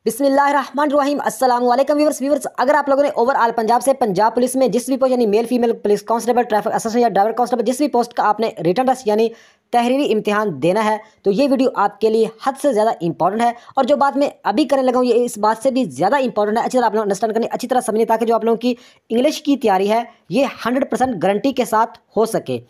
बिस्मिल्लाहिर्रहमानिर्रहीम अस्सलाम वालेकुम व्यूअर्स। अगर आप लोगों ने ओवरऑल पंजाब से पंजाब पुलिस में जिस भी पोस्ट यानी male female police constable traffic assistant या ड्राइवर कांस्टेबल जिस भी पोस्ट का आपने रिटन टेस्ट यानी तहरीरी इम्तिहान देना है तो ये वीडियो आपके लिए हद से ज़्यादा इंपॉर्टेंट है। और जो बात मैं अभी करने लगा हूँ ये इस बात से भी ज़्यादा इंपॉर्टेंट है। अच्छी तरह आप लोग अंडरस्टैंड करनी, अच्छी तरह समझिए ताकि जो आप लोगों की इंग्लिश की तैयारी है ये 100% गारंटी के साथ हो सके।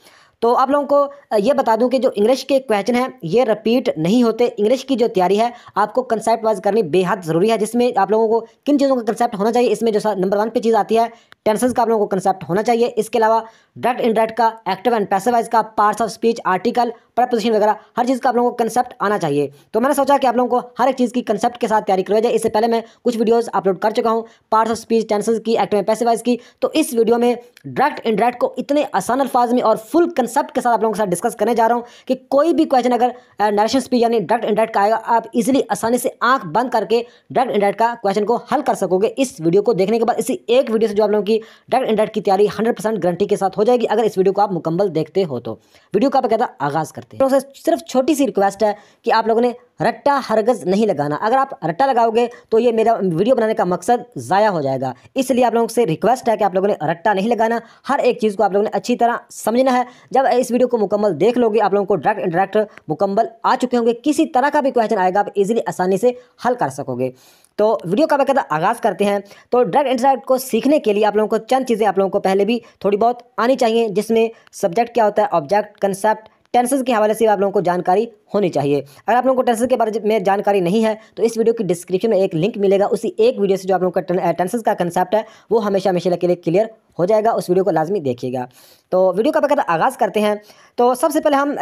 तो आप लोगों को ये बता दूं कि जो इंग्लिश के क्वेश्चन हैं ये रिपीट नहीं होते। इंग्लिश की जो तैयारी है आपको कंसेप्ट वाइज करनी बेहद ज़रूरी है, जिसमें आप लोगों को किन चीज़ों का कंसेप्ट होना चाहिए। इसमें जो नंबर 1 पे चीज़ आती है टेंसेस का आप लोगों को कंसेप्ट होना चाहिए। इसके अलावा डायरेक्ट इनडायरेक्ट का, एक्टिव एंड पैसिव वॉइस का, parts of speech, article, preposition वगैरह हर चीज़ का आप लोगों को कंसेप्ट आना चाहिए। तो मैंने सोचा कि आप लोगों को हर एक चीज़ की कंसेप्ट के साथ तैयारी करवाई जाए। इससे पहले मैं कुछ वीडियोस अपलोड कर चुका हूँ पार्ट्स ऑफ स्पीच, टेंसेस की, एक्टिव एंड पैसिव वॉइस की। तो इस वीडियो में डायरेक्ट इनडायरेक्ट को इतने आसान अल्फाज में और फुल कंसेप्ट के साथ आप लोगों के साथ डिस्कस करने जा रहा हूँ कि कोई भी क्वेश्चन अगर नरेशन स्पीच यानी डायरेक्ट इनडायरेक्ट का आएगा आप इजीली आसानी से आंख बंद करके डायरेक्ट इनडायरेक्ट का क्वेश्चन को हल कर सकोगे इस वीडियो को देखने के बाद। इसी एक वीडियो से जो आप लोगों की डायरेक्ट इनडायरेक्ट की तैयारी 100% गारंटी के साथ हो जाएगी अगर इस वीडियो को आप मुकम्मल देखते हो। तो वीडियो का कहता आगाज करते हैं। तो सिर्फ छोटी सी रिक्वेस्ट है कि आप लोगों ने रट्टा हरगज नहीं लगाना। अगर आप रट्टा लगाओगे तो ये मेरा वीडियो बनाने का मकसद ज़ाया हो जाएगा। इसलिए आप लोगों से रिक्वेस्ट है कि आप लोगों ने रट्टा नहीं लगाना, हर एक चीज़ को आप लोगों ने अच्छी तरह समझना है। जब इस वीडियो को मुकम्मल देख लोगे आप लोगों को डायरेक्ट इंटरेक्ट मुकम्मल आ चुके होंगे, किसी तरह का भी क्वेश्चन आएगा आप इजीली आसानी से हल कर सकोगे। तो वीडियो का बाकायदा आगाज़ करते हैं। तो डायरेक्ट इंटरेक्ट को सीखने के लिए आप लोगों को चंद चीज़ें आप लोगों को पहले भी थोड़ी बहुत आनी चाहिए, जिसमें सब्जेक्ट क्या होता है, ऑब्जेक्ट, कंसेप्ट, टेंसेस के हवाले से आप लोगों को जानकारी होनी चाहिए। अगर आप लोगों को टेंसेस के बारे में जानकारी नहीं है तो इस वीडियो की डिस्क्रिप्शन में एक लिंक मिलेगा, उसी एक वीडियो से जो आप लोगों का टेंसेस का कंसेप्ट है वो हमेशा हमेशा के लिए क्लियर हो जाएगा। उस वीडियो को लाजमी देखिएगा। तो वीडियो का बाकायदा आगाज़ करते हैं। तो सबसे पहले हम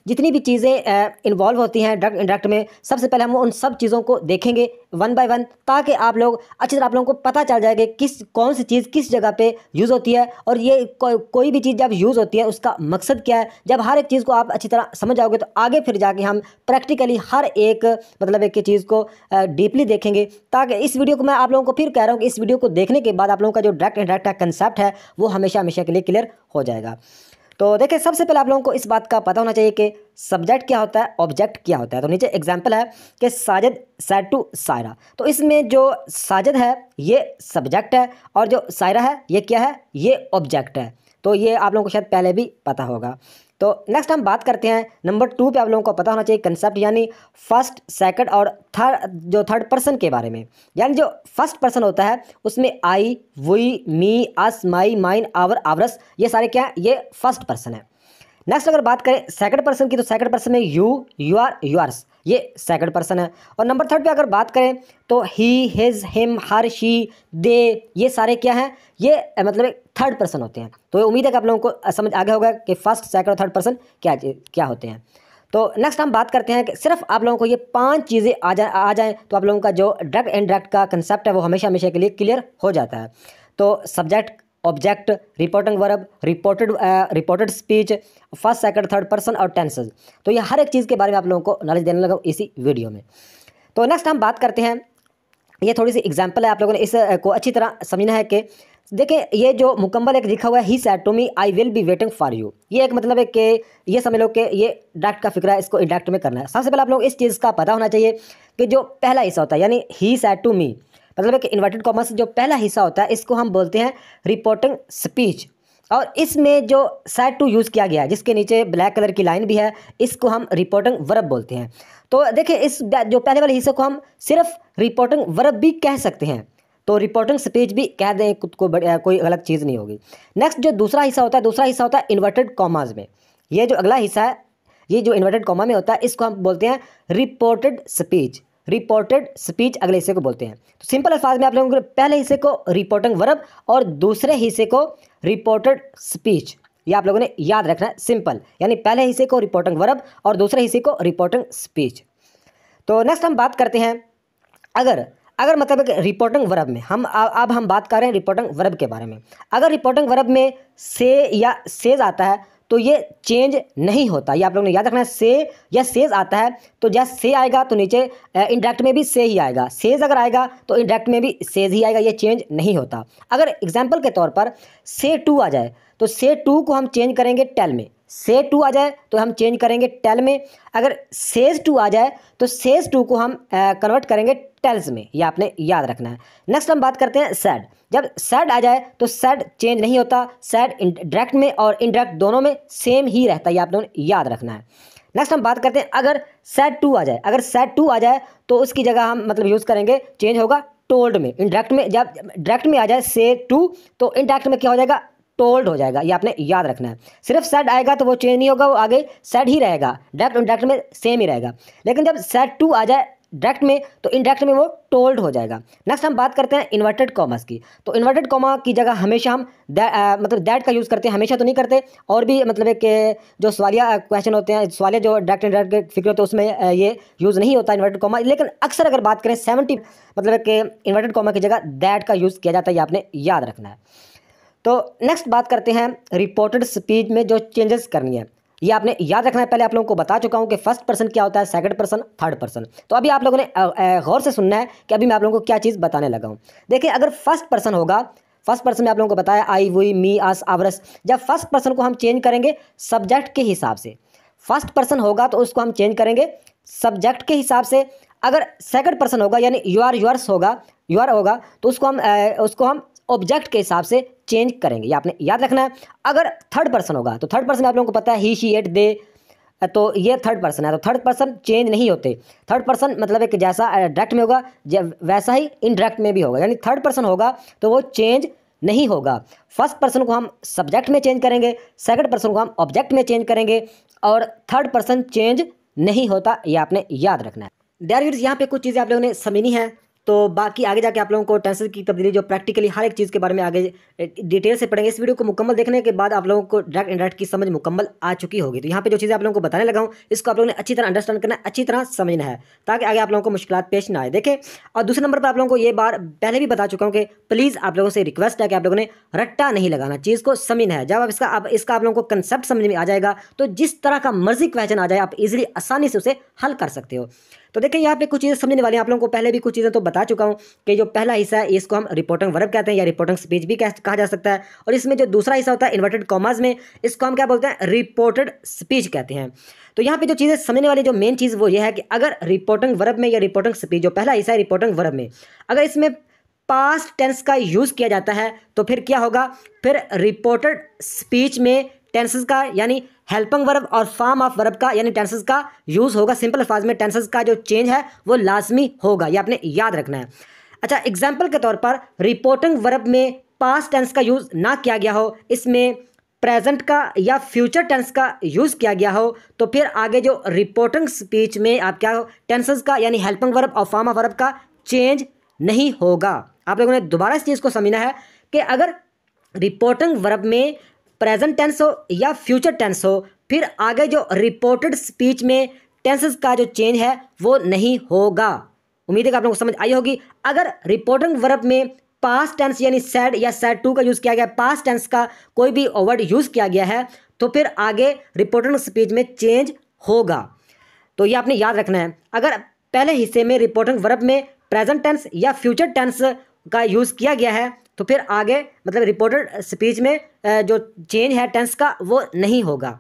जितनी भी चीज़ें इन्वॉल्व होती हैं डायरेक्ट इंडायरेक्ट में, सबसे पहले हम उन सब चीज़ों को देखेंगे वन बाय वन, ताकि आप लोग अच्छी तरह आप लोगों को पता चल जाए कि कौन सी चीज़ किस जगह पे यूज़ होती है और ये कोई भी चीज़ जब यूज़ होती है उसका मकसद क्या है। जब हर एक चीज़ को आप अच्छी तरह समझ जाओगे तो आगे फिर जाके हम प्रैक्टिकली हर एक मतलब एक चीज़ को डीपली देखेंगे। ताकि इस वीडियो को मैं आप लोगों को फिर कह रहा हूँ कि इस वीडियो को देखने के बाद आप लोगों का जो डायरेक्ट इंडायरेक्ट का कंसेप्ट है वो हमेशा हमेशा के लिए क्लियर हो जाएगा। तो देखिए सबसे पहले आप लोगों को इस बात का पता होना चाहिए कि सब्जेक्ट क्या होता है, ऑब्जेक्ट क्या होता है। तो नीचे एग्जांपल है कि साजिद सेड टू सायरा। तो इसमें जो साजिद है ये सब्जेक्ट है और जो सायरा है ये क्या है, ये ऑब्जेक्ट है। तो ये आप लोगों को शायद पहले भी पता होगा। तो नेक्स्ट हम बात करते हैं नंबर 2 पे। आप लोगों को पता होना चाहिए कंसेप्ट यानी फर्स्ट, सेकंड और थर्ड पर्सन के बारे में। यानी जो फर्स्ट पर्सन होता है उसमें I, we, me, us, my, mine, our, ours, ये सारे क्या है, ये फर्स्ट पर्सन है। नेक्स्ट अगर बात करें सेकंड पर्सन की तो सेकंड पर्सन में यू, यू आर, यूअर्स, ये सेकंड पर्सन है। और नंबर 3 पे अगर बात करें तो ही, हिज, हिम, हर, शी, दे, ये सारे क्या हैं, ये मतलब थर्ड पर्सन होते हैं। तो उम्मीद है कि आप लोगों को समझ आ गया होगा कि फर्स्ट, सेकंड और थर्ड पर्सन क्या होते हैं। तो नेक्स्ट हम बात करते हैं कि सिर्फ आप लोगों को ये 5 चीज़ें आ जाएँ तो आप लोगों का जो डायरेक्ट इनडायरेक्ट का कंसेप्ट है वो हमेशा हमेशा के लिए क्लियर हो जाता है। तो subject, object, reporting verb, reported speech, first, second, third person और टेंसेस। तो ये हर एक चीज़ के बारे में आप लोगों को नॉलेज देने लगा इसी वीडियो में। तो नेक्स्ट हम बात करते हैं, ये थोड़ी सी एग्जांपल है, आप लोगों ने इस को अच्छी तरह समझना है कि देखिए ये जो मुकम्मल एक लिखा हुआ है he said to me I will be waiting for you, ये एक मतलब है कि ये समझ लो कि ये डायरेक्ट का फिक्र है, इसको इंडायरेक्ट में करना है। सबसे पहले आप लोग इस चीज़ का पता होना चाहिए कि जो पहला हिस्सा होता है यानी ही सेड टू मी मतलब कि इन्वर्टेड कॉमर्स जो पहला हिस्सा होता है इसको हम बोलते हैं रिपोर्टिंग स्पीच। और इसमें जो सेड टू यूज़ किया गया है जिसके नीचे ब्लैक कलर की लाइन भी है इसको हम रिपोर्टिंग वर्ब बोलते हैं। तो देखिए इस जो पहले वाले हिस्से को हम सिर्फ रिपोर्टिंग वर्ब भी कह सकते हैं, तो रिपोर्टिंग स्पीच भी कह दें को कोई गलत चीज़ नहीं होगी। नेक्स्ट जो दूसरा हिस्सा होता है इन्वर्टेड कॉमाज में। ये जो अगला हिस्सा है ये जो इन्वर्टेड कॉमा में होता है इसको हम बोलते हैं रिपोर्टेड स्पीच। रिपोर्टेड स्पीच अगले हिस्से को बोलते हैं। तो सिंपल अल्फाज में आप लोगों को पहले हिस्से को रिपोर्टिंग वर्ब और दूसरे हिस्से को रिपोर्टेड स्पीच, ये आप लोगों ने याद रखना है। सिंपल यानी पहले हिस्से को रिपोर्टिंग वर्ब और दूसरे हिस्से को रिपोर्टिंग स्पीच। तो नेक्स्ट हम बात करते हैं अगर मतलब रिपोर्टिंग वर्ब में अब हम बात कर रहे हैं रिपोर्टिंग वर्ब के बारे में। अगर रिपोर्टिंग वर्ब में से या सेज आता है तो ये चेंज नहीं होता, ये आप लोगों ने याद रखना है। से या सेज आता है तो जैसे से आएगा तो नीचे इंडायरेक्ट में भी से ही आएगा, सेज अगर आएगा तो इंडायरेक्ट में भी सेज ही आएगा, ये चेंज नहीं होता। अगर एग्जाम्पल के तौर पर से टू आ जाए तो से टू को हम चेंज करेंगे टेल में, से टू आ जाए तो हम चेंज करेंगे टेल में। अगर सेज टू आ जाए तो सेज टू को हम कन्वर्ट करेंगे टेंस में, ये आपने याद रखना है। नेक्स्ट हम बात करते हैं सैड। जब सैड आ जाए तो सैड चेंज नहीं होता, सैड डायरेक्ट में और इनडायरेक्ट दोनों में सेम ही रहता है, ये आपने याद रखना है। नेक्स्ट हम बात करते हैं अगर सैड टू आ जाए। अगर सैड टू आ जाए तो उसकी जगह हम मतलब यूज़ करेंगे, चेंज होगा टोल्ड में। इनडायरेक्ट में, जब डायरेक्ट में आ जाए से टू तो इनडायरेक्ट में क्या हो जाएगा, टोल्ड हो जाएगा, ये आपने याद रखना है। सिर्फ सैड आएगा तो वो चेंज नहीं होगा, वो आगे सैड ही रहेगा, डायरेक्ट इनडायरेक्ट में सेम ही रहेगा। लेकिन जब सैड टू आ जाए डायरेक्ट में तो इनडायरेक्ट में वो टोल्ड हो जाएगा। नेक्स्ट हम बात करते हैं इन्वर्टेड कॉमास की। तो इन्वर्टेड कॉमा की जगह हमेशा हम मतलब दैट का यूज़ करते हैं, हमेशा तो नहीं करते। और भी मतलब एक जो सवालिया क्वेश्चन होते हैं, सवालिया जो डायरेक्ट इनडायरेक्ट फिक्र होते हैं उसमें ये यूज़ नहीं होता इन्वर्टेड कॉमा। लेकिन अक्सर अगर बात करें 70 मतलब कि इन्वर्टेड कॉमा की जगह दैट का यूज़ किया जाता है, ये आपने याद रखना है। तो नेक्स्ट बात करते हैं रिपोर्टेड स्पीच में जो चेंजेस करनी है, ये आपने याद रखना है। पहले आप लोगों को बता चुका हूं कि फर्स्ट पर्सन क्या होता है, सेकंड पर्सन, थर्ड पर्सन। तो अभी आप लोगों ने गौर से सुनना है कि अभी मैं आप लोगों को क्या चीज़ बताने लगा हूं। देखिए, अगर फर्स्ट पर्सन होगा, फर्स्ट पर्सन में आप लोगों को बताया आई, वी, मी, अस, आवरस। जब फर्स्ट पर्सन को हम चेंज करेंगे सब्जेक्ट के हिसाब से, फर्स्ट पर्सन होगा तो उसको हम चेंज करेंगे सब्जेक्ट के हिसाब से। अगर सेकंड पर्सन होगा यानी यू आर, यूअर्स होगा, यूअर होगा तो उसको हम ऑब्जेक्ट के हिसाब से चेंज करेंगे, ये आपने याद रखना है। अगर थर्ड पर्सन होगा तो थर्ड पर्सन में आप लोगों को पता है ही, शी, इट, दे, तो ये थर्ड पर्सन है, तो थर्ड पर्सन चेंज नहीं होते। थर्ड पर्सन मतलब है कि जैसा डायरेक्ट में होगा वैसा ही इनडायरेक्ट में भी होगा, यानी थर्ड पर्सन होगा तो वो चेंज नहीं होगा। फर्स्ट पर्सन को हम सब्जेक्ट में चेंज करेंगे, सेकंड पर्सन को हम ऑब्जेक्ट में चेंज करेंगे और थर्ड पर्सन चेंज नहीं होता, ये आपने याद रखना है। डियर व्यूअर्स, यहाँ पे कुछ चीज़ें आप लोगों ने समझनी है, तो बाकी आगे जाके आप लोगों को टेंसेस की तब्दीली जो प्रैक्टिकली हर एक चीज़ के बारे में आगे डिटेल से पढ़ेंगे। इस वीडियो को मुकम्मल देखने के बाद आप लोगों को डायरेक्ट इनडायरेक्ट की समझ मुकम्मल आ चुकी होगी। तो यहाँ पे जो चीज़ें आप लोगों को बताने लगा हूँ इसको आप लोगों ने अच्छी तरह अंडरस्टैंड करना है, अच्छी तरह समझना है, ताकि आगे आप लोगों को मुश्किलात पेश ना आए। देखें, और दूसरे नंबर पर आप लोगों को ये बार पहले भी बता चुका हूँ कि प्लीज़ आप लोगों से रिक्वेस्ट है कि आप लोगों ने रट्टा नहीं लगाना, चीज़ को समझना है। जब आप इसका आप लोगों को कंसेप्ट समझ में आ जाएगा तो जिस तरह का मर्जी क्वेश्चन आ जाए आप इजीली आसानी से उसे हल कर सकते हो। तो देखिए, यहाँ पे कुछ चीज़ें समझने वाली हैं। आप लोगों को पहले भी कुछ चीज़ें तो बता चुका हूँ कि जो पहला हिस्सा है इसको हम रिपोर्टिंग वर्ब कहते हैं या रिपोर्टिंग स्पीच भी कहा जा सकता है। और इसमें जो दूसरा हिस्सा होता है इन्वर्टेड कॉमास में, इसको हम क्या बोलते हैं, रिपोर्टेड स्पीच कहते हैं। तो यहाँ पे जो चीज़ें समझने वाली जो मेन चीज़ वो ये है कि अगर रिपोर्टिंग वर्ब में या रिपोर्टिंग स्पीच, जो पहला हिस्सा है रिपोर्टिंग वर्ब में, अगर इसमें पास्ट टेंस का यूज़ किया जाता है तो फिर क्या होगा, फिर रिपोर्टेड स्पीच में टेंसेस का यानी हेल्पिंग वर्ब और फॉर्म ऑफ वर्ब का यानी टेंसेस का यूज़ होगा। सिंपल अल्फाज में टेंसेस का जो चेंज है वो लाजमी होगा, ये आपने याद रखना है। अच्छा, एग्जाम्पल के तौर पर रिपोर्टिंग वर्ब में पास्ट टेंस का यूज़ ना किया गया हो, इसमें प्रेजेंट का या फ्यूचर टेंस का यूज़ किया गया हो, तो फिर आगे जो रिपोर्टिंग स्पीच में आप क्या हो, टेंसेस का यानी हेल्पिंग वर्ब और फॉर्म ऑफ वर्ब का चेंज नहीं होगा। आप लोगों ने दोबारा इस चीज़ को समझना है कि अगर रिपोर्टिंग वर्ब में प्रेजेंट टेंस हो या फ्यूचर टेंस हो, फिर आगे जो रिपोर्टेड स्पीच में टेंसेस का जो चेंज है वो नहीं होगा। उम्मीद है कि आप लोगों को समझ आई होगी। अगर रिपोर्टिंग वर्ब में पास्ट टेंस यानी सैड या सैड टू का यूज़ किया गया, पास्ट टेंस का कोई भी वर्ड यूज़ किया गया है, तो फिर आगे रिपोर्टिंग स्पीच में चेंज होगा। तो ये आपने याद रखना है। अगर पहले हिस्से में रिपोर्टिंग वर्ब में प्रेजेंट टेंस या फ्यूचर टेंस का यूज़ किया गया है तो फिर आगे मतलब रिपोर्टेड स्पीच में जो चेंज है टेंस का वो नहीं होगा।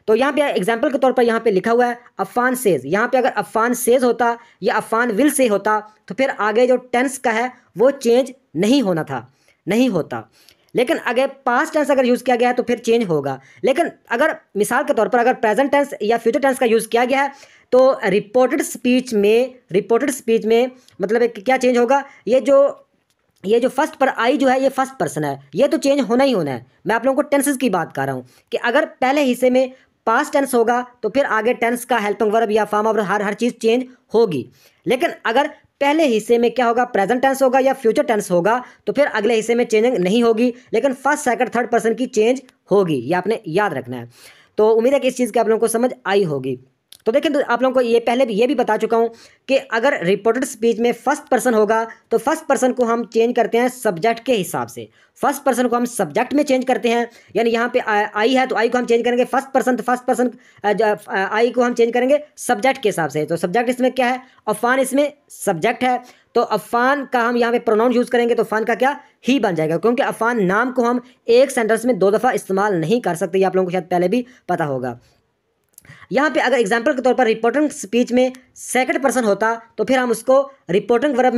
तो यहाँ पे एग्जांपल के तौर पर यहाँ पे लिखा हुआ है अफ़ान सेज। यहाँ पे अगर अफ़ान सेज होता या अफ़ान विल से होता तो फिर आगे जो टेंस का है वो चेंज नहीं होना था, नहीं होता। लेकिन अगर पास्ट टेंस अगर यूज़ किया गया है तो फिर चेंज होगा। लेकिन अगर मिसाल के तौर पर अगर प्रेजेंट टेंस या फ्यूचर टेंस का यूज़ किया गया है तो रिपोर्टेड स्पीच में मतलब क्या चेंज होगा, ये जो फर्स्ट पर आई जो है ये फर्स्ट पर्सन है, ये तो चेंज होना ही होना है। मैं आप लोगों को टेंसेस की बात कर रहा हूँ कि अगर पहले हिस्से में पास्ट टेंस होगा तो फिर आगे टेंस का हेल्पिंग वर्ब या form of her cheese change होगी। लेकिन अगर पहले हिस्से में क्या होगा, प्रेजेंट टेंस होगा या फ्यूचर टेंस होगा, तो फिर अगले हिस्से में चेंजिंग नहीं होगी, लेकिन फर्स्ट सेकंड थर्ड पर्सन की चेंज होगी। ये आपने याद रखना है। तो उम्मीद है कि इस चीज़ की आप लोगों को समझ आई होगी। तो देखें, तो आप लोगों को ये पहले भी बता चुका हूँ कि अगर रिपोर्टेड स्पीच में फर्स्ट पर्सन होगा तो फर्स्ट पर्सन को हम चेंज करते हैं सब्जेक्ट के हिसाब से। फर्स्ट पर्सन को हम सब्जेक्ट में चेंज करते हैं, यानी यहाँ पे आई है तो आई को हम चेंज करेंगे फर्स्ट पर्सन, तो फर्स्ट पर्सन आई को हम चेंज करेंगे सब्जेक्ट के हिसाब से। तो सब्जेक्ट इसमें क्या है, अफ़ान इसमें सब्जेक्ट है, तो अफ़ान का हम यहाँ पे प्रोनाउन यूज़ करेंगे तो अफ़ान का क्या ही बन जाएगा, क्योंकि अफ़ान नाम को हम एक सेंटेंस में 2 दफ़ा इस्तेमाल नहीं कर सकते। ये आप लोगों को शायद पहले भी पता होगा। यहाँ पे अगर एग्जाम्पल के तौर पर रिपोर्टिंग स्पीच में सेकंड पर्सन होता तो फिर हम उसको रिपोर्टिंग वर्ब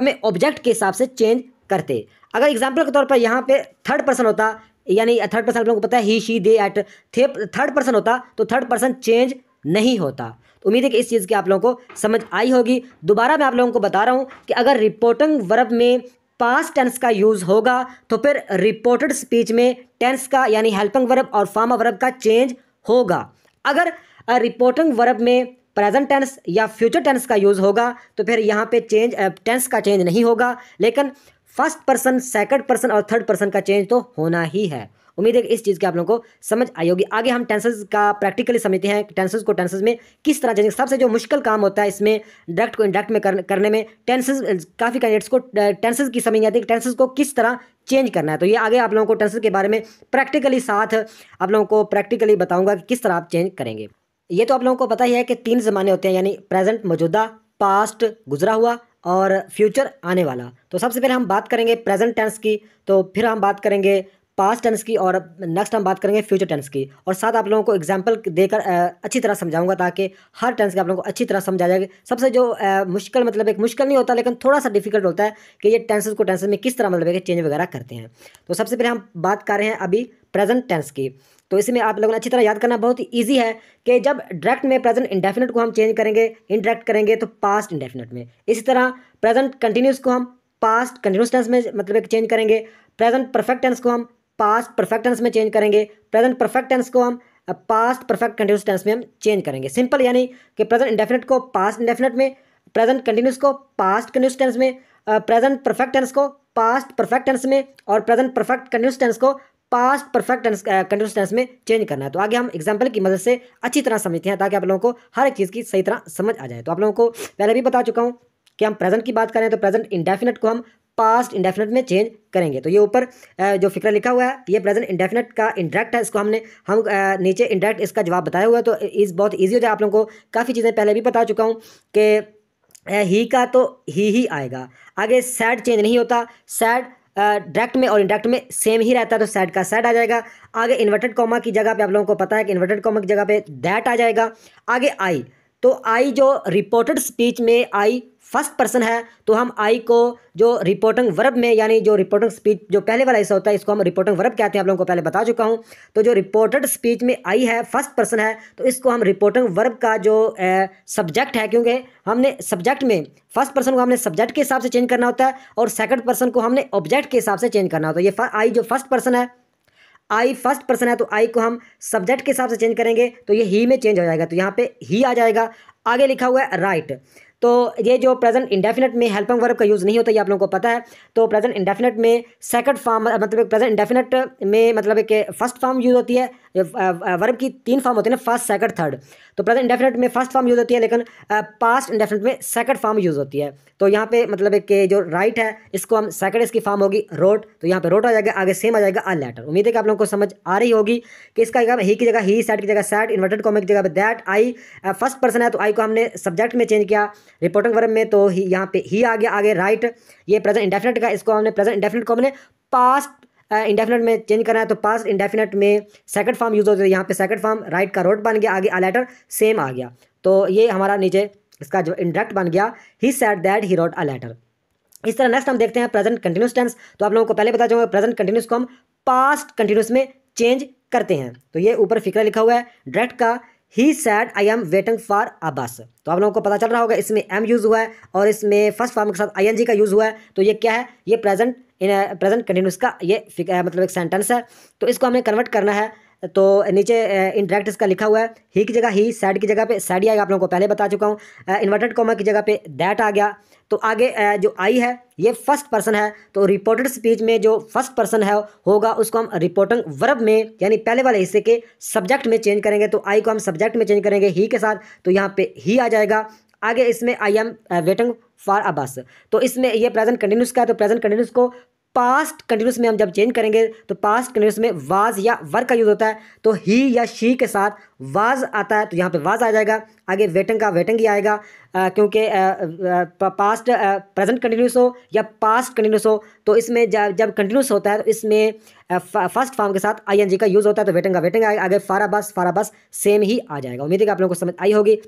में ऑब्जेक्ट के हिसाब से चेंज करते। अगर एग्जाम्पल के तौर पर यहाँ पे थर्ड पर्सन होता, यानी थर्ड पर्सन आप लोगों को पता है he she they it, third person होता तो थर्ड पर्सन चेंज नहीं होता। तो उम्मीद है कि इस चीज़ की आप लोगों को समझ आई होगी। दोबारा मैं आप लोगों को बता रहा हूँ कि अगर रिपोर्टिंग वर्ब में पास्ट टेंस का यूज़ होगा तो फिर रिपोर्टेड स्पीच में टेंस का यानी हेल्पिंग वर्ब और फॉर्म वर्ब का चेंज होगा। अगर रिपोर्टिंग वर्ब में प्रेजेंट टेंस या फ्यूचर टेंस का यूज़ होगा तो फिर यहाँ पे टेंस का चेंज नहीं होगा, लेकिन फर्स्ट पर्सन, सेकंड पर्सन और थर्ड पर्सन का चेंज तो होना ही है। उम्मीद है कि इस चीज़ की आप लोगों को समझ आई होगी। आगे हम टेंसेस का प्रैक्टिकली समझते हैं, टेंसेस को टेंसेस में किस तरह चेंज। सबसे जो मुश्किल काम होता है इसमें डायरेक्ट को इंडायरेक्ट में करने में टेंसेस, काफ़ी कैंडिडेट्स को टेंसेस की समझ नहीं आती कि टेंसेस को किस तरह चेंज करना है। तो ये आगे आप लोगों को टेंसेस के बारे में प्रैक्टिकली साथ आप लोगों को प्रैक्टिकली बताऊँगा कि किस तरह आप चेंज करेंगे। ये तो आप लोगों को पता ही है कि 3 ज़माने होते हैं, यानी प्रेजेंट मौजूदा, पास्ट गुजरा हुआ और फ्यूचर आने वाला। तो सबसे पहले हम बात करेंगे प्रेजेंट टेंस की, तो फिर हम बात करेंगे पास्ट टेंस की और नेक्स्ट हम बात करेंगे फ्यूचर टेंस की। और साथ आप लोगों को एग्जांपल देकर अच्छी तरह समझाऊंगा ताकि हर टेंस के आप लोगों को अच्छी तरह समझा जाएगा। सबसे जो मुश्किल, मतलब एक मुश्किल नहीं होता लेकिन थोड़ा सा डिफिकल्ट होता है कि ये टेंसेस को टेंसेस में किस तरह मतलब है कि चेंज वगैरह करते हैं। तो सबसे पहले हम बात कर रहे हैं अभी प्रेजेंट टेंस की। तो इसमें आप लोगों ने अच्छी तरह याद करना बहुत ही ईजी है कि जब डायरेक्ट में प्रेजेंट इंडेफिनिट को हम चेंज करेंगे, इनडायरेक्ट करेंगे तो पास्ट इंडेफिनिट में। इसी तरह प्रेजेंट कंटिन्यूस को हम पास्ट कंटिन्यूस टेंस में मतलब एक चेंज करेंगे। प्रेजेंट परफेक्ट टेंस को हम पास्ट परफेक्ट टेंस में चेंज करेंगे। प्रेजेंट परफेक्ट टेंस को हम पास्ट परफेक्ट कंटिन्यूस टेंस में हम चेंज करेंगे। सिंपल, यानी कि प्रेजेंट इंडेफिनिट को पास्ट इंडेफिनिट में, प्रेजेंट कंटिन्यूस को पास्ट कंटिन्यूस टेंस में, प्रेजेंट परफेक्ट टेंस को पास्ट परफेक्ट टेंस में और प्रेजेंट परफेक्ट कंटिन्यूस टेंस को past perfect tense continuous tense में चेंज करना है। तो आगे हम एग्जांपल की मदद से अच्छी तरह समझते हैं ताकि आप लोगों को हर एक चीज़ की सही तरह समझ आ जाए। तो आप लोगों को पहले भी बता चुका हूँ कि हम प्रेजेंट की बात करें तो प्रेजेंट इंडेफिनिट को हम पास्ट इंडेफिनिट में चेंज करेंगे। तो ये ऊपर जो फिक्र लिखा हुआ है ये प्रेजेंट इंडेफिनिट का इंडायरेक्ट है, इसको हमने नीचे इंडायरेक्ट इसका जवाब बताया हुआ है। तो इस बहुत ईजी हो जाए। आप लोगों को काफ़ी चीज़ें पहले भी बता चुका हूँ कि ही का तो ही आएगा। आगे सैड चेंज नहीं होता, सैड डायरेक्ट में और इनडायरेक्ट में सेम ही रहता है, तो सैड का सैड आ जाएगा। आगे इन्वर्टेड कॉमा की जगह पे आप लोगों को पता है कि इन्वर्टेड कॉमा की जगह पे दैट आ जाएगा। आगे आई, तो आई जो रिपोर्टेड स्पीच में आई फर्स्ट पर्सन है, तो हम आई को जो रिपोर्टिंग वर्ब में, यानी जो रिपोर्टिंग स्पीच जो पहले वाला हिस्सा होता है इसको हम रिपोर्टिंग वर्ब कहते हैं। आप लोगों को पहले बता चुका हूँ। तो जो रिपोर्टेड स्पीच में आई है फर्स्ट पर्सन है, तो इसको हम रिपोर्टिंग वर्ब का जो सब्जेक्ट है, क्योंकि हमने सब्जेक्ट में फर्स्ट पर्सन को हमने सब्जेक्ट के हिसाब से चेंज करना होता है और सेकंड पर्सन को हमने ऑब्जेक्ट के हिसाब से चेंज करना होता है। ये आई जो फर्स्ट पर्सन है, आई फर्स्ट पर्सन है, तो आई को हम सब्जेक्ट के हिसाब से चेंज करेंगे तो ये ही में चेंज हो जाएगा, तो यहाँ पे ही आ जाएगा। आगे लिखा हुआ है राइट, तो ये जो प्रेजेंट इंडेफिनिट में हेल्पिंग वर्ब का यूज़ नहीं होता, ये आप लोगों को पता है। तो प्रेजेंट इंडेफिनिट में सेकंड फॉर्म, मतलब प्रेजेंट इंडेफिनिट में मतलब कि फर्स्ट फॉर्म यूज़ होती है। वर्ब की 3 फॉर्म होती है ना, फर्स्ट सेकंड थर्ड। तो प्रेजेंट इंडेफिनिट में फर्स्ट फॉर्म यूज़ होती है, लेकिन पास्ट इंडेफिनिट में सेकंड फॉर्म यूज़ होती है। तो यहाँ पे मतलब कि जो राइट है इसको हम सेकंड, इसकी फॉर्म होगी रोट, तो यहाँ पे रोट आ जाएगा, आगे सेम आ जाएगा अ लेटर। उम्मीद है कि आप लोगों को समझ आ रही होगी कि इसका ही की जगह ही, सैट की जगह सैट, इन्वर्टेड कॉमा की जगह पे दैट। आई फर्स्ट पर्सन है तो आई को हमने सब्जेक्ट में चेंज किया रिपोर्टिंग वर्ब में, तो ही यहाँ पे ही आ गया। आगे राइट, ये प्रेजेंट इंडेफिनिट का, इसको हमने प्रेजेंट इंडेफिनिट को हमने पास्ट इंडेफिनिट में चेंज करना है, तो पास्ट इंडेफिनिट में सेकंड फॉर्म यूज होता है, यहाँ पे सेकंड फॉर्म राइट का रोट बन गया, आगे अ लेटर सेम आ गया। तो ये हमारा नीचे इसका जो इंडायरेक्ट बन गया he said that he wrote a letter. इस तरह नेक्स्ट हम देखते हैं प्रेजेंट कंटिन्यूस टेंस। तो आप लोगों को पहले बता दूंगा प्रेजेंट कंटिन्यूस को हम पास्ट कंटिन्यूस में चेंज करते हैं। तो ये ऊपर फिक्र लिखा हुआ है डायरेक्ट का, he said I am waiting for a bus. तो आप लोगों को पता चल रहा होगा इसमें एम यूज़ हुआ है और इसमें फर्स्ट फॉर्म के साथ आईएनजी का यूज़ हुआ है। तो ये क्या है, ये प्रेजेंट कंटिन्यूस का ये मतलब एक सेंटेंस है। तो इसको हमें कन्वर्ट करना है, तो नीचे इनडायरेक्ट इसका लिखा हुआ है, ही की जगह ही, सैड की जगह पे सैड ही आएगा, आप लोगों को पहले बता चुका हूँ। इन्वर्टेड कॉमा की जगह पे दैट आ गया। तो आगे जो आई है ये फर्स्ट पर्सन है, तो रिपोर्टेड स्पीच में जो फर्स्ट पर्सन है होगा उसको हम रिपोर्टिंग वर्ब में यानी पहले वाले हिस्से के सब्जेक्ट में चेंज करेंगे। तो आई को हम सब्जेक्ट में चेंज करेंगे ही के साथ, तो यहाँ पे ही आ जाएगा। आगे इसमें आई am waiting for a bus, तो इसमें ये प्रेजेंट कंटिन्यूस का है, तो प्रेजेंट कंटिन्यूस को पास्ट कंटिन्यूस में हम जब चेंज करेंगे तो पास्ट कंटिन्यूस में वाज या वर का यूज़ होता है, तो ही या शी के साथ वाज आता है तो यहाँ पे वाज आ जाएगा। आगे वेटिंग का वेटिंग ही आएगा, क्योंकि पास्ट प्रेजेंट कंटिन्यूस हो या पास्ट कंटिन्यूस हो तो इसमें जब कंटिन्यूस होता है तो इसमें फर्स्ट फॉर्म के साथ आईएनजी का यूज़ होता है, तो वेटिंग का वेटिंग आएगा। आगे फाराबस सेम ही आ जाएगा। उम्मीद है कि आप लोगों को समझ आई होगी।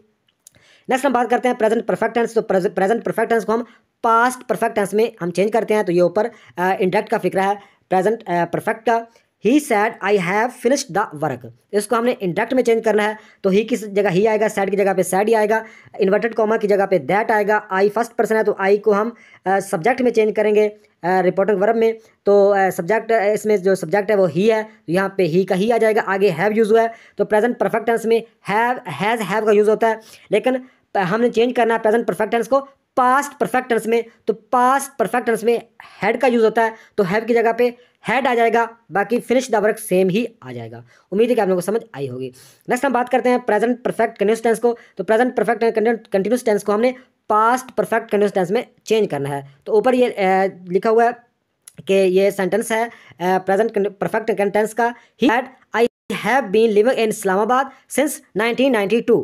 नेक्स्ट हम बात करते हैं प्रेजेंट परफेक्ट टेंस। तो प्रेजेंट परफेक्ट टेंस को हम पास्ट परफेक्ट टेंस में हम चेंज करते हैं, तो ये ऊपर इंडायरेक्ट का फिक्र है प्रेजेंट परफेक्ट का। He said I have finished the work, इसको हमने इंडायरेक्ट में चेंज करना है, तो ही की जगह ही आएगा, सैड की जगह पे सैड ही आएगा, इन्वर्टेड कॉमा की जगह पे दैट आएगा। आई फर्स्ट पर्सन है तो आई को हम सब्जेक्ट में चेंज करेंगे रिपोर्टिंग वर्ब में, तो सब्जेक्ट इसमें जो सब्जेक्ट है वो ही है, तो यहाँ पे ही का ही आ जाएगा। आगे हैव यूज़ हुआ है, तो प्रेजेंट परफेक्ट टेंस में हैव का यूज़ होता है, लेकिन हमने चेंज करना है प्रेजेंट परफेक्ट टेंस को पास्ट परफेक्ट टेंस में, तो पास्ट परफेक्ट टेंस में हैड का यूज़ होता है, तो हैव की जगह पे हैड आ जाएगा, बाकी फिनिश द वर्क सेम ही आ जाएगा। उम्मीद है कि आप लोगों को समझ आई होगी। नेक्स्ट हम बात करते हैं प्रेजेंट परफेक्ट कंटिन्यूअस टेंस को। तो प्रेजेंट परफेक्ट कंटिन्यूअस टेंस को हमने पास्ट परफेक्ट कंटिन्यूअस टेंस में चेंज करना है। तो ऊपर ये लिखा हुआ है कि ये सेंटेंस है प्रेजेंट परफेक्ट टेंस का, he had I have been living in Islamabad since 1992।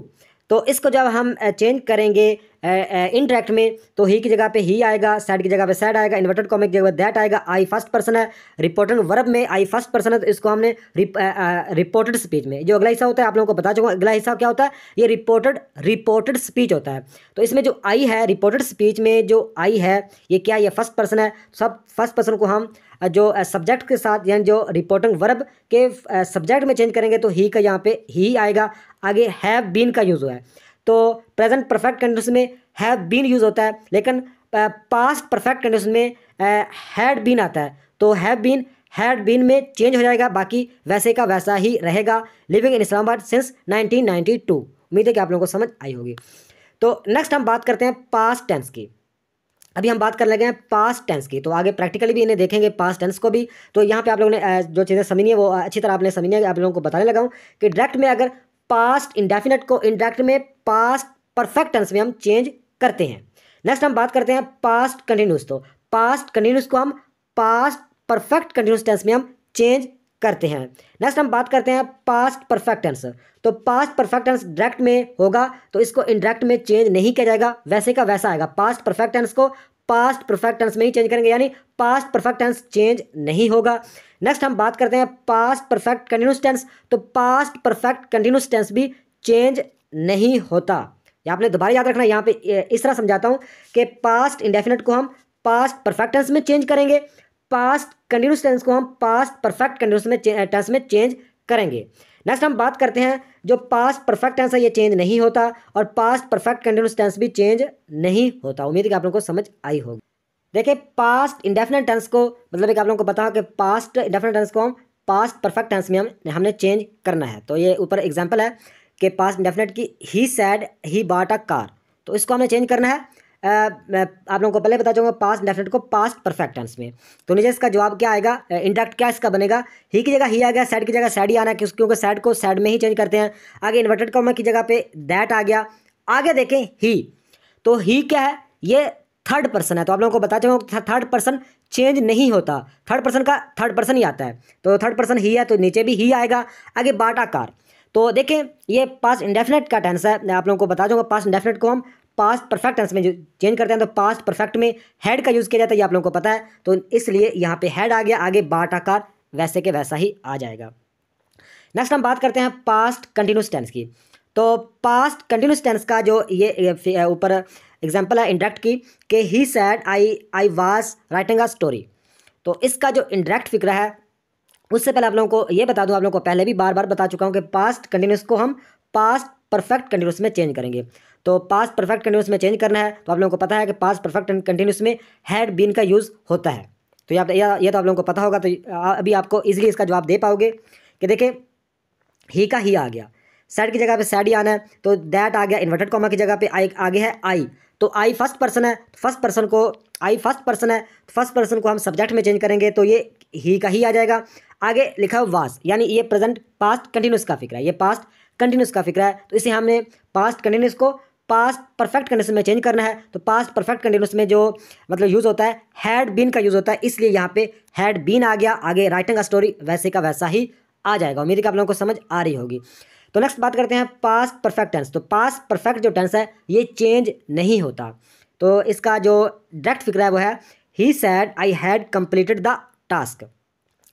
तो इसको जब हम चेंज करेंगे इनडायरेक्ट में, तो ही की जगह पे ही आएगा, सैड की जगह पे सैड आएगा, इन्वर्टेड कॉमा की जगह दैट आएगा। आई फर्स्ट पर्सन है, रिपोर्टेड वर्ब में आई फर्स्ट पर्सन है, तो इसको हमने रिपोर्टेड स्पीच में, जो अगला हिस्सा होता है आप लोगों को बता चुका हूं, अगला हिस्सा क्या होता है, ये रिपोर्टेड स्पीच होता है। तो इसमें जो आई है रिपोर्टेड स्पीच में जो आई है ये क्या है, ये फर्स्ट पर्सन है। सब फर्स्ट पर्सन को हम जो सब्जेक्ट के साथ यानी जो रिपोर्टिंग वर्ब के सब्जेक्ट में चेंज करेंगे, तो ही का यहाँ पे ही आएगा। आगे हैव बीन का यूज़ हुआ है, तो प्रेजेंट परफेक्ट कंडीशन में हैव बीन यूज़ होता है, लेकिन पास्ट परफेक्ट कंडीशन में हैड बीन आता है, तो हैड बीन में चेंज हो जाएगा, बाकी वैसे का वैसा ही रहेगा। Living in Islamabad since 1992। उम्मीद है कि आप लोगों को समझ आई होगी। तो नेक्स्ट हम बात करते हैं पास्ट टेंस की। अभी हम बात कर लगे हैं पास्ट टेंस की, तो आगे प्रैक्टिकली भी इन्हें देखेंगे पास्ट टेंस को भी। तो यहाँ पे आप लोगों ने जो चीज़ें समझनी है वो अच्छी तरह आपने समझनी है। आप लोगों को बताने लगा हूँ कि डायरेक्ट में अगर पास्ट इंडेफिनिट को इनडायरेक्ट में पास्ट परफेक्ट टेंस में हम चेंज करते हैं। नेक्स्ट हम बात करते हैं पास्ट कंटिन्यूस। तो पास्ट कंटिन्यूस को हम पास्ट परफेक्ट कंटिन्यूस टेंस में हम चेंज करते हैं। नेक्स्ट हम बात करते हैं पास्ट परफेक्ट टेंस। तो पास्ट परफेक्ट टेंस डायरेक्ट में होगा तो इसको इनडायरेक्ट में चेंज नहीं किया जाएगा, वैसे का वैसा आएगा। पास्ट परफेक्ट टेंस को पास्ट परफेक्ट टेंस में ही चेंज करेंगे, यानी पास्ट परफेक्ट टेंस चेंज नहीं होगा। नेक्स्ट हम बात करते हैं पास्ट परफेक्ट कंटिन्यूस टेंस। तो पास्ट परफेक्ट कंटिन्यूस टेंस भी चेंज नहीं होता। ये आपने दोबारा याद रखना, यहाँ पे इस तरह समझाता हूँ कि पास्ट इंडेफिनिट को हम पास्ट परफेक्ट टेंस में चेंज करेंगे, पास्ट कंटिन्यूस टेंस को हम पास्ट परफेक्ट कंटिन्यूस में टेंस में चेंज करेंगे। नेक्स्ट हम बात करते हैं जो पास्ट परफेक्ट टेंस है ये चेंज नहीं होता, और पास्ट परफेक्ट कंटिन्यूस टेंस भी चेंज नहीं होता। उम्मीद है कि आप लोगों को समझ आई होगी। देखिए पास्ट इंडेफिनिट टेंस को मतलब कि आप लोगों को पता है कि पास्ट इंडेफिनिट टेंस को हम पास्ट परफेक्ट टेंस में हमने चेंज करना है। तो ये ऊपर एग्जांपल है कि पास्ट इंडेफिनिट की he said he bought a car, तो इसको हमने चेंज करना है। मैं आप लोगों को पहले बता दूंगा पास्ट इंडेफिनिट को पास्ट परफेक्ट टेंस में। तो नीचे इसका जवाब क्या आएगा, इंडायरेक्ट क्या इसका बनेगा, ही की जगह ही आ गया, सैड की जगह सैड ही आना है, क्योंकि सैड को सैड में ही चेंज करते हैं। आगे इन्वर्टेड कॉमा की जगह पे दैट आ गया। आगे देखें ही, तो ही क्या है, ये थर्ड पर्सन है। तो आप लोगों को बता चुका थर्ड पर्सन चेंज नहीं होता, थर्ड पर्सन का थर्ड पर्सन ही आता है। तो थर्ड पर्सन ही है तो नीचे भी ही आएगा। आगे बाटा कार, तो देखें ये पास्ट इंडेफिनिट का टेंस है। मैं आप लोगों को बता दूंगा पास्ट इंडेफिनिट को हम पास्ट परफेक्ट टेंस में जो चेंज करते हैं, तो पास्ट परफेक्ट में हैड का यूज़ किया जाता है, ये आप लोगों को पता है। तो इसलिए यहाँ पे हैड आ गया, आगे बाट आकार वैसे के वैसा ही आ जाएगा। नेक्स्ट हम बात करते हैं पास्ट कंटिन्यूस टेंस की। तो पास्ट कंटिन्यूस टेंस का जो ये ऊपर एग्जांपल है इंडायरेक्ट की कि he said I was writing a story. तो इसका जो इंडायरेक्ट फिक्र है उससे पहले आप लोगों को ये बता दूं, आप लोगों को पहले भी बार बार बता चुका हूं कि पास्ट कंटिन्यूस को हम पास्ट परफेक्ट कंटिन्यूस में चेंज करेंगे। तो पास्ट परफेक्ट कंटिन्यूस में चेंज करना है तो आप लोगों को पता है कि पास्ट परफेक्ट कंटिन्यूस में हैड बीन का यूज़ होता है। तो ये तो आप लोगों को पता होगा। तो अभी आपको ईजिली इसका जवाब दे पाओगे कि देखें ही का ही आ गया, सैड की जगह पे सैड ही आना है, तो दैट आ गया, इन्वर्टेड कॉमा की जगह पे आई आगे है आई। तो आई फर्स्ट पर्सन है, फर्स्ट पर्सन को आई फर्स्ट पर्सन है, फर्स्ट पर्सन को हम सब्जेक्ट में चेंज करेंगे तो ये ही का ही आ जाएगा। आगे लिखा वाज, यानी ये प्रेजेंट पास्ट कंटिन्यूस का फिक्र है, ये पास्ट कंटिन्यूस का फिक्र है। तो इसे हमने पास्ट कंटिन्यूस को पास्ट परफेक्ट कंडीशन में चेंज करना है तो पास्ट परफेक्ट कंडीशन में जो मतलब यूज़ होता है हैड बीन का यूज़ होता है, इसलिए यहाँ पे हैड बीन आ गया। आगे राइटिंग अ स्टोरी वैसे का वैसा ही आ जाएगा। उम्मीद है कि आप लोगों को समझ आ रही होगी। तो नेक्स्ट बात करते हैं पास्ट परफेक्ट टेंस। तो पास्ट परफेक्ट जो टेंस है ये चेंज नहीं होता। तो इसका जो डायरेक्ट फिक्र है वो है he said I had completed the task.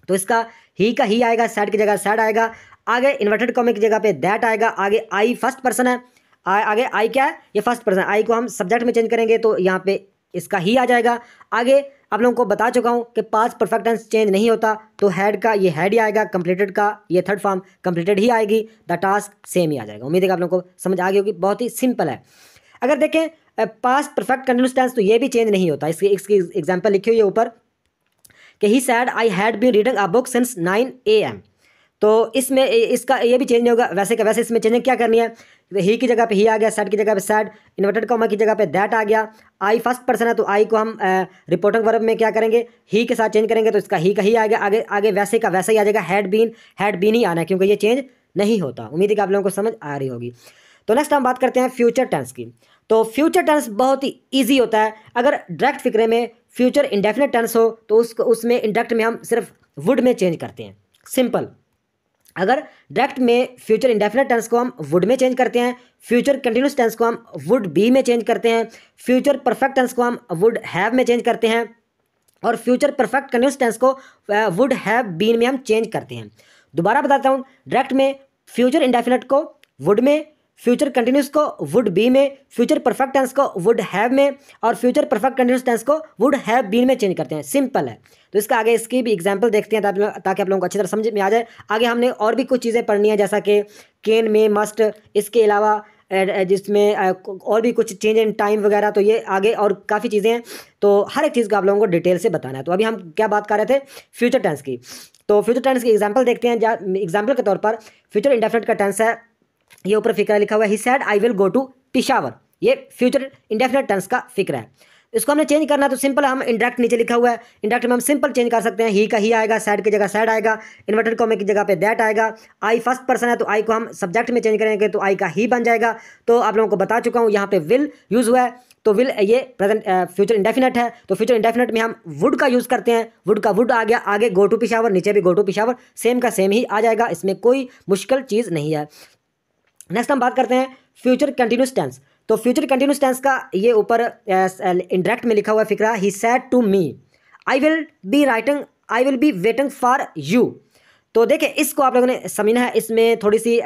तो इसका ही का ही आएगा, सैड की जगह सैड आएगा, आगे इन्वर्टेड कॉमा की जगह पे दैट आएगा, आगे आई फर्स्ट पर्सन है, आगे आई क्या है, ये फर्स्ट पर्सन। आई को हम सब्जेक्ट में चेंज करेंगे तो यहाँ पे इसका ही आ जाएगा। आगे आप लोगों को बता चुका हूँ कि पास्ट परफेक्ट टेंस चेंज नहीं होता, तो हैड का ये हैड ही आएगा, कंप्लीटेड का ये थर्ड फॉर्म कंप्लीटेड ही आएगी, द टास्क सेम ही आ जाएगा। उम्मीद है कि आप लोगों को समझ आ गई होगी, बहुत ही सिंपल है। अगर देखें पास्ट परफेक्ट कंटिन्यूस टेंस तो ये भी चेंज नहीं होता। इसकी एग्जाम्पल लिखी हुई है ऊपर कि he said I had been reading a book since 9 AM। तो इसमें इसका ये भी चेंज नहीं होगा, वैसे का वैसे इसमें चेंजिंग क्या करनी है, ही की जगह पे ही आ गया, सैड की जगह पे सैड, इन्वर्टेड कॉमा की जगह पे दैट आ गया, आई फर्स्ट पर्सन है तो आई को हम रिपोर्टिंग वर्ब में क्या करेंगे, ही के साथ चेंज करेंगे तो इसका ही का ही आएगा, आगे आगे वैसे का वैसा ही आ जाएगा, हैड बीन ही आना है क्योंकि ये चेंज नहीं होता। उम्मीद है कि आप लोगों को समझ आ रही होगी। तो नेक्स्ट हम बात करते हैं फ्यूचर टेंस की। तो फ्यूचर टेंस बहुत ही ईजी होता है। अगर डायरेक्ट फिक्रे में फ्यूचर इंडेफिनिट टेंस हो तो उसमें इंडायरेक्ट में हम सिर्फ वुड में चेंज करते हैं, सिंपल। अगर डायरेक्ट में फ्यूचर इंडेफिनिट टेंस को हम वुड में चेंज करते हैं, फ्यूचर कंटिन्यूस टेंस को हम वुड बी में चेंज करते हैं, फ्यूचर परफेक्ट टेंस को हम वुड हैव में चेंज करते हैं, और फ्यूचर परफेक्ट कंटिन्यूस टेंस को वुड हैव बीन में हम चेंज करते हैं। दोबारा बताता हूँ, डायरेक्ट में फ्यूचर इंडेफिनिट को वुड में, फ्यूचर कंटिन्यूस को वुड बी में, फ्यूचर परफेक्ट टेंस को वुड हैव में, और फ्यूचर परफेक्ट कंटिन्यूस टेंस को वुड हैव बीन में चेंज करते हैं, सिंपल है। तो इसका आगे इसकी भी एग्जांपल देखते हैं ताकि आप लोगों को अच्छी तरह समझ में आ जाए। आगे हमने और भी कुछ चीज़ें पढ़नी है जैसा कि कैन में, मस्ट, इसके अलावा जिसमें और भी कुछ चेंज इन टाइम वगैरह, तो ये आगे और काफ़ी चीज़ें हैं। तो हर एक चीज़ को आप लोगों को डिटेल से बताना है। तो अभी हम क्या बात कर रहे थे, फ्यूचर टेंस की। तो फ्यूचर टेंस की एग्जाम्पल देखते हैं। एग्जाम्पल के तौर पर फ्यूचर इंडेफिनिट का टेंस है, ये ऊपर फिक्रा लिखा हुआ है, he said I will go to Peshawar. ये फ्यूचर इंडेफिनिट टेंस का फिक्र है। इसको हमने चेंज करना है तो सिंपल, हम इंडायरेक्ट नीचे लिखा हुआ है, इंडायरेक्ट में हम सिंपल चेंज कर सकते हैं। ही का ही आएगा, सैड की जगह सैड आएगा, इन्वर्टेड कॉमा की जगह पे दैट आएगा, आई फर्स्ट पर्सन है तो आई को हम सब्जेक्ट में चेंज करेंगे तो आई का ही बन जाएगा। तो आप लोगों को बता चुका हूँ, यहाँ पे विल यूज़ हुआ है तो विल ये प्रेजेंट फ्यूचर इंडेफिनिट है, तो फ्यूचर इंडेफिनिट में हम वुड का यूज़ करते हैं, वुड का वुड आ गया, आगे गो टू पिशावर, नीचे भी गो टू पिशावर, सेम का सेम ही आ जाएगा, इसमें कोई मुश्किल चीज़ नहीं है। नेक्स्ट हम बात करते हैं फ्यूचर कंटिन्यूस टेंस। तो फ्यूचर कंटिन्यूस टेंस का ये ऊपर इंडायरेक्ट में लिखा हुआ फिक्रा, he said to me I will be waiting for you. तो देखिए इसको आप लोगों ने समझना है, इसमें थोड़ी सी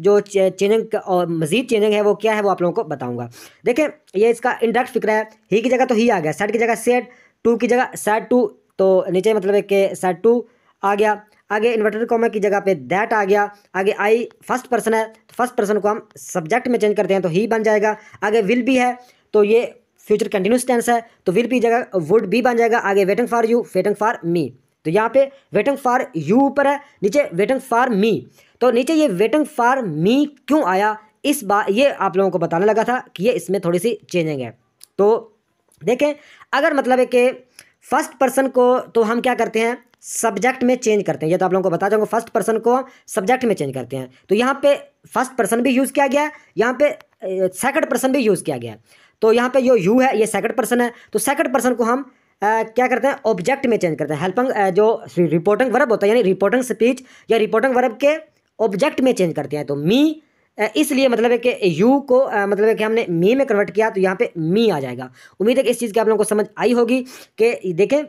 जो चेंजिंग और मजीद चेंजिंग है वो क्या है वो आप लोगों को बताऊंगा। देखें ये इसका इंडायरेक्ट फिक्रा है, ही की जगह तो ही आ गया, सेड की जगह सेड, टू की जगह सैड टू, तो नीचे मतलब है कि सैड टू आ गया, आगे इन्वर्टेड कॉमा की जगह पे दैट आ गया, आगे आई फर्स्ट पर्सन है तो फर्स्ट पर्सन को हम सब्जेक्ट में चेंज करते हैं तो ही बन जाएगा, आगे विल बी है तो ये फ्यूचर कंटिन्यूस टेंस है तो विल बी जगह वुड बी बन जाएगा, आगे waiting for you, waiting for me. तो यहाँ पे वेटिंग फॉर यू ऊपर है, नीचे वेटिंग फॉर मी। तो नीचे ये वेटिंग फॉर मी क्यों आया, इस बार ये आप लोगों को बताने लगा था कि ये इसमें थोड़ी सी चेंजिंग है। तो देखें अगर मतलब है कि फर्स्ट पर्सन को तो हम क्या करते हैं, सब्जेक्ट में चेंज करते हैं, ये तो आप लोगों को बता जाऊंगा, फर्स्ट पर्सन को सब्जेक्ट में चेंज करते हैं। तो यहाँ पे फर्स्ट पर्सन भी यूज़ किया गया है, यहाँ पे सेकंड पर्सन भी यूज़ किया गया है। तो यहाँ पे जो यू है ये सेकंड पर्सन है, तो सेकंड पर्सन को हम क्या करते हैं, ऑब्जेक्ट में चेंज करते हैं। हेल्पिंग जो रिपोर्टिंग वर्ब होता है यानी रिपोर्टिंग स्पीच या रिपोर्टिंग वर्ब के ऑब्जेक्ट में चेंज करते हैं। तो मी इसलिए मतलब है कि यू को मतलब है कि हमने मी में कन्वर्ट किया तो यहाँ पे मी आ जाएगा। उम्मीद है कि इस चीज़ की आप लोगों को समझ आई होगी कि देखें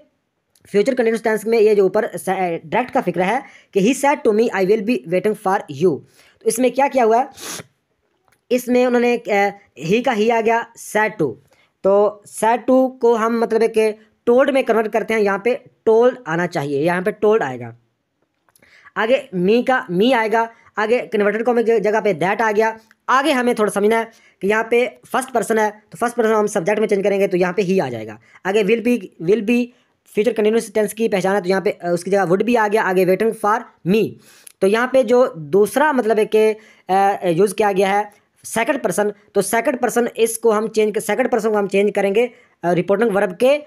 फ्यूचर कंटिन्यूस टेंस में ये जो ऊपर डायरेक्ट का फिक्र है कि he said to me I will be waiting for you. तो इसमें क्या किया हुआ है, इसमें उन्होंने ही का ही आ गया, सेड टू, तो सेड टू को हम मतलब है कि टोल्ड में कन्वर्ट करते हैं, यहाँ पे टोल्ड आना चाहिए, यहाँ पे टोल्ड आएगा, आगे मी का मी आएगा, आगे कन्वर्टेड कॉमा की जगह पे दैट आ गया। आगे हमें थोड़ा समझना है कि यहाँ पे फर्स्ट पर्सन है तो फर्स्ट पर्सन हम सब्जेक्ट में चेंज करेंगे तो यहाँ पे ही आ जाएगा, आगे will be future continuous tense की पहचान है तो यहाँ पे उसकी जगह वुड भी आ गया, आगे वेटिंग फॉर मी। तो यहाँ पे जो दूसरा मतलब है कि यूज़ किया गया है सेकंड पर्सन, तो सेकंड पर्सन इसको हम सेकंड पर्सन को हम चेंज करेंगे रिपोर्टिंग वर्ब के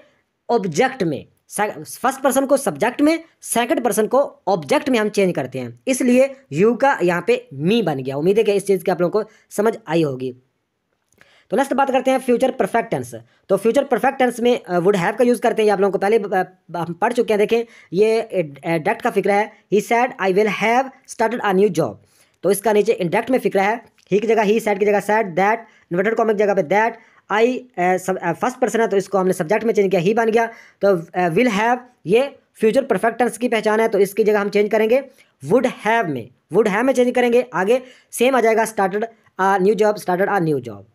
ऑब्जेक्ट में, फर्स्ट पर्सन को सब्जेक्ट में, सेकंड पर्सन को ऑब्जेक्ट में हम चेंज करते हैं, इसलिए यू का यहाँ पे मी बन गया। उम्मीद है कि इस चीज़ की आप लोगों को समझ आई होगी। तो नेक्स्ट बात करते हैं फ्यूचर परफेक्ट टेंस। तो फ्यूचर परफेक्ट टेंस में वुड हैव का यूज़ करते हैं। ये आप लोगों को पहले हम पढ़ चुके हैं। देखें, ये डायरेक्ट का फिक्र है। He said I will have started a new job. तो इसका नीचे इंडायरेक्ट में फिक्र है। ही की जगह ही, सैड की जगह सैड, दैट इन्वर्टेड कॉमा की जगह पे दैट, आई फर्स्ट पर्सन है तो इसको हमने सब्जेक्ट में चेंज किया, ही बन गया। तो विल हैव ये फ्यूचर परफेक्ट टेंस की पहचान है, तो इसकी जगह हम चेंज करेंगे वुड हैव में, वुड हैव में चेंज करेंगे। आगे सेम आ जाएगा started a new job, started a new job.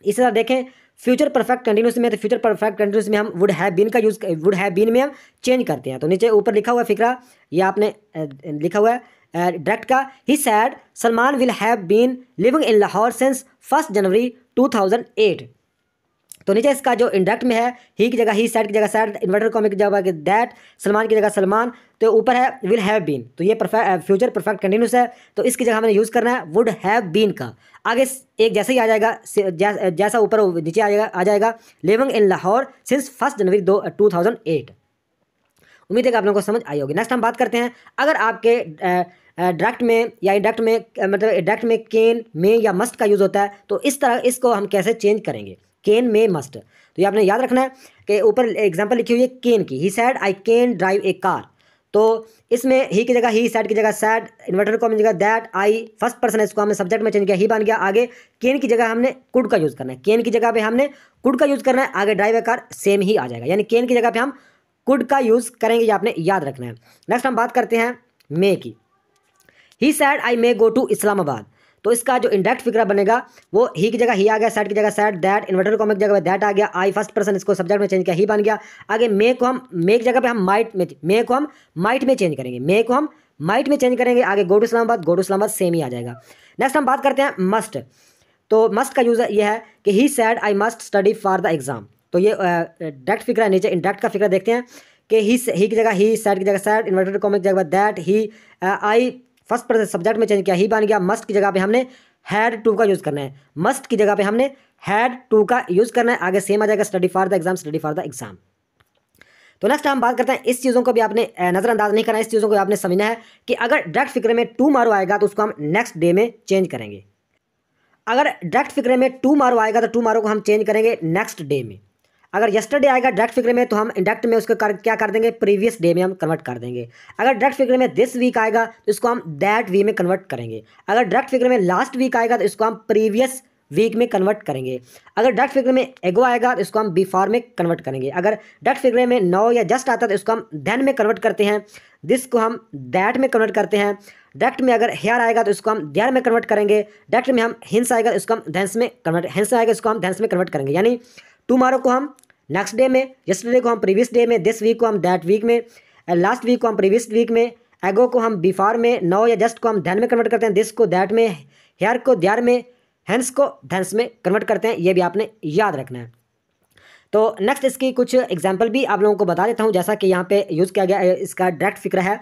इसी तरह देखें फ्यूचर परफेक्ट कंटिन्यूस में, तो फ्यूचर परफेक्ट कंटिन्यूस में हम वुड हैव बीन का यूज़, वुड हैव बीन में हम चेंज करते हैं। तो नीचे ऊपर लिखा हुआ फिक्रा, ये आपने लिखा हुआ है डायरेक्ट का। He said Salman will have been living in Lahore since 1 January 2008। तो नीचे इसका जो इंडायरेक्ट में है, ही की जगह ही, सैड की जगह सैड, इन्वर्टेड कॉमा की जगह दैट, सलमान की जगह सलमान, तो ऊपर है विल हैव बीन। तो ये फ्यूचर परफेक्ट कंटिन्यूस है, तो इसकी जगह हमें यूज़ करना है वुड हैव बीन का। आगे एक जैसे ही आ जाएगा, जैसा ऊपर नीचे आ जाएगा living in Lahore since 1 January 2008। उम्मीद है कि आप लोगों को समझ आई होगी। नेक्स्ट हम बात करते हैं, अगर आपके डायरेक्ट में या इंडायरेक्ट में, मतलब डायरेक्ट में कैन, में या मस्ट का यूज़ होता है, तो इस तरह इसको हम कैसे चेंज करेंगे, कैन में मस्ट। तो ये आपने याद रखना है कि ऊपर एग्जांपल लिखी हुई है कैन की। He said I can drive a car. तो इसमें ही की जगह ही, सैड की जगह सैड, इन्वर्टेड कॉमा की जगह दैट, आई फर्स्ट पर्सन है, इसको हमने सब्जेक्ट में चेंज किया, ही बन गया। आगे कैन की जगह हमने कुड का यूज़ करना है, कैन की जगह पे हमने कुड का यूज़ करना है। आगे ड्राइव ए कार सेम ही आ जाएगा, यानी कैन की जगह पे हम कुड का यूज़ करेंगे, ये आपने याद रखना है। नेक्स्ट हम बात करते हैं मे की। He said I may go to Islamabad. तो इसका जो इंडायरेक्ट फिक्रा बनेगा वो ही की जगह ही आ गया, सैड की जगह सैड, दैट इन्वर्टेड कॉमा की जगह दैट आ गया, आई फर्स्ट पर्सन, इसको सब्जेक्ट में चेंज किया, ही बन गया। आगे मे को हम, मे की जगह पे हम माइट में, मे को हम माइट में चेंज करेंगे, मे को हम माइट में चेंज करेंगे। आगे गो टू इस्लामाबाद सेम ही आ जाएगा। नेक्स्ट हम बात करते हैं मस्ट। तो मस्ट का यूज़ ये है कि he said I must study for the exam. तो ये डायरेक्ट फिक्रा है। नीचे इंडायरेक्ट का फिक्रा देखते हैं कि ही की जगह ही, सैड की जगह सैड, इन्वर्टेड कॉमा की जगह that, he, I first person subject में चेंज किया, ही बन गया। मस्ट की जगह पे हमने हैड टू का यूज़ करना है, मस्ट की जगह पे हमने हैड टू का यूज़ करना है। आगे सेम आ जाएगा study for the exam, study for the exam. तो नेक्स्ट हम बात करते हैं, इस चीज़ों को भी आपने नज़रअंदाज नहीं करना है, इस चीज़ों को आपने समझना है कि अगर डायरेक्ट फिक्रे में टू मारो आएगा तो उसको हम नेक्स्ट डे में चेंज करेंगे। अगर डायरेक्ट फिक्रे में टू मारो आएगा तो टू मारो को हम चेंज करेंगे नेक्स्ट डे में। अगर यस्टरडे आएगा डायरेक्ट फिक्रे में तो हम इंडायरेक्ट में उसको क्या कर देंगे, प्रीवियस डे में हम कन्वर्ट कर देंगे। अगर डायरेक्ट फिक्रे में दिस वीक आएगा तो इसको हम दैट वीक में कन्वर्ट करेंगे। अगर डायरेक्ट फिक्रे में लास्ट वीक आएगा तो इसको हम प्रीवियस वीक में कन्वर्ट करेंगे। अगर डायरेक्ट फिक्रे में एगो आएगा तो इसको हम बिफोर में कन्वर्ट करेंगे। अगर डायरेक्ट फिक्रे में नो या जस्ट आता है तो इसको हम देन में कन्वर्ट करते हैं, दिस को हम दैट में कन्वर्ट करते हैं। डायरेक्ट में अगर हेयर आएगा तो इसको हम देयर में कन्वर्ट करेंगे। डायरेक्ट में हम हिंस आएगा तो इसको हम धेंस में कन्वर्ट, हिंस आएगा इसको हम धेंस में कन्वर्ट करेंगे। यानी टुमारो को हम नेक्स्ट डे में, यस्टरडे को हम प्रीवियस डे में, दिस वीक को हम दैट वीक में, लास्ट वीक को हम प्रीवियस वीक में, एगो को हम बिफोर में, नो या जस्ट को हम धैन में कन्वर्ट करते हैं, दिस को दैट में, हेयर को देयर में, हैंस को धैंस में कन्वर्ट करते हैं। ये भी आपने याद रखना है। तो नेक्स्ट इसकी कुछ एग्जाम्पल भी आप लोगों को बता देता हूँ। जैसा कि यहाँ पे यूज़ किया गया, इसका डायरेक्ट फिक्र है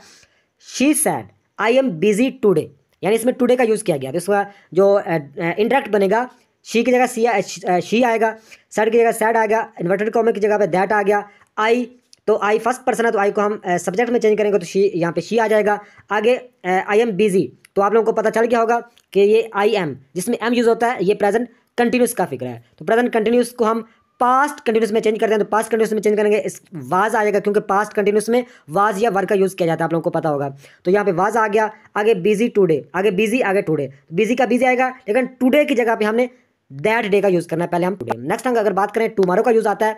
she said I am busy today, यानी इसमें टुडे का यूज़ किया गया। तो इसका जो इंडायरेक्ट बनेगा, शी की जगह शी आएगा, सैड की जगह सैड आ गया, इन्वर्टेड कॉमा की जगह पे दैट आ गया। आई, तो आई फर्स्ट पर्सन है तो आई को हम सब्जेक्ट में चेंज करेंगे तो शी, यहाँ पे शी आ जाएगा। आगे आई एम बिजी, तो आप लोगों को पता चल गया होगा कि ये आई एम, जिसमें एम यूज़ होता है, ये प्रेजेंट कंटिन्यूस का फिक्र है। तो प्रेजेंट कंटिन्यूस को हम पास्ट कंटिन्यूस में चेंज करते हैं, तो पास्ट कंटिन्यूस में चेंज करेंगे इस वाज आएगा, क्योंकि पास्ट कंटिन्यूस में वाज या वर्क का यूज़ किया जाता है, आप लोगों को पता होगा। तो यहाँ पे वाज आ गया, आगे बिजी टुडे, आगे बिजी, आगे टुडे, बिजी का बिजी आएगा, लेकिन टुडे की जगह पे हमने दैट डे का यूज़ करना है, पहले हम टुडे। नेक्स्ट हम अगर बात करें टुमारो का यूज़ आता है,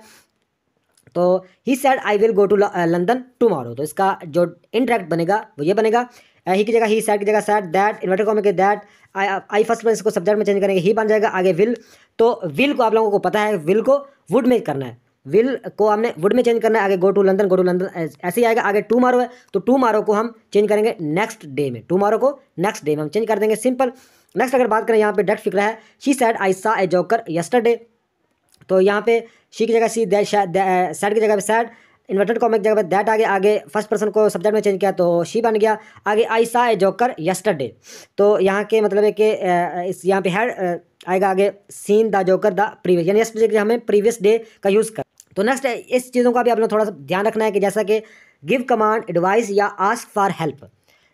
तो he said I will go to London tomorrow. तो इसका जो इनडायरेक्ट बनेगा वो ये बनेगा, ही की जगह ही, सैड की जगह सैड, दैट इन्वर्टेड कॉमा के दैट, आई फर्स्ट में इसको सब्जेक्ट में चेंज करेंगे, ही बन जाएगा। आगे विल, तो विल को आप लोगों को पता है, विल को वुड में करना है, विल को हमने वुड में चेंज करना है। आगे गो टू लंदन ऐसे ही आएगा। आगे टुमारो है तो टुमारो को हम चेंज करेंगे नेक्स्ट डे में, टुमारो को नेक्स्ट डे में हम चेंज कर देंगे, सिंपल। नेक्स्ट अगर बात करें, यहाँ पे डायरेक्ट फिक्र है शी सैड आई सा ए जोकर यस्टरडे। तो यहाँ पे शी की जगह सी, सैड की जगह पे सैड, इन्वर्टेड कॉमा की जगह पे दैट आ गया। आगे फर्स्ट पर्सन को सब्जेक्ट में चेंज किया तो शी बन गया। आगे आई सा ए जोकर यस्टरडे, तो यहाँ के मतलब है कि इस यहाँ पे हैड आएगा। आगे seen the joker the previous, यानी यस्टरडे के हमें प्रीवियस डे का यूज़ कर। तो नेक्स्ट इस चीज़ों का भी आप लोग थोड़ा सा ध्यान रखना है कि जैसा कि गिव कमांड, एडवाइस या आस्क फॉर हेल्प,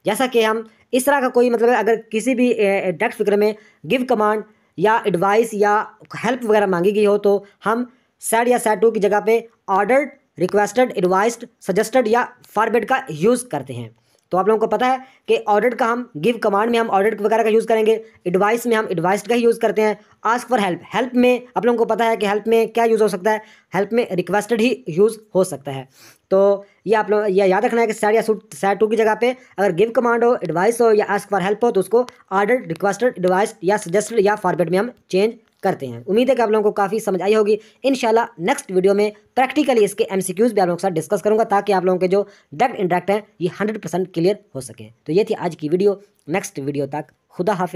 जैसा कि हम इस तरह का कोई मतलब अगर किसी भी डायरेक्ट फिक्र में गिव कमांड या एडवाइस या हेल्प वगैरह मांगी गई हो तो हम सेड या सेड टू की जगह पे ऑर्डर्ड, रिक्वेस्टेड, एडवाइस्ड, सजेस्टेड या फॉरबिड का यूज़ करते हैं। तो आप लोगों को पता है कि ऑर्डर्ड का हम गिव कमांड में हम ऑर्डर्ड वगैरह का यूज़ करेंगे, एडवाइस में हम एडवाइस्ड का ही यूज़ करते हैं, आस्क फॉर हेल्प, हेल्प में आप लोगों को पता है कि हेल्प में क्या यूज़ हो सकता है, हेल्प में रिक्वेस्टेड ही यूज़ हो सकता है। तो ये आप लोग ये याद रखना है कि सेड या सेड टू की जगह पे अगर गिव कमांड हो, एडवाइस हो या आस्क फॉर हेल्प हो तो उसको ऑर्डर्ड, रिक्वेस्टेड, एडवाइस्ड या सजेस्टेड या फॉरबिड में हम चेंज करते हैं। उम्मीद है कि आप लोगों को काफ़ी समझ आई होगी। इंशाल्लाह नेक्स्ट वीडियो में प्रैक्टिकली इसके एमसीक्यूज़ भी आप लोगों के साथ डिस्कस करूंगा ताकि आप लोगों के जो डायरेक्ट इंडायरेक्ट हैं ये 100% क्लियर हो सके। तो ये थी आज की वीडियो। नेक्स्ट वीडियो तक खुदा हाफिज़।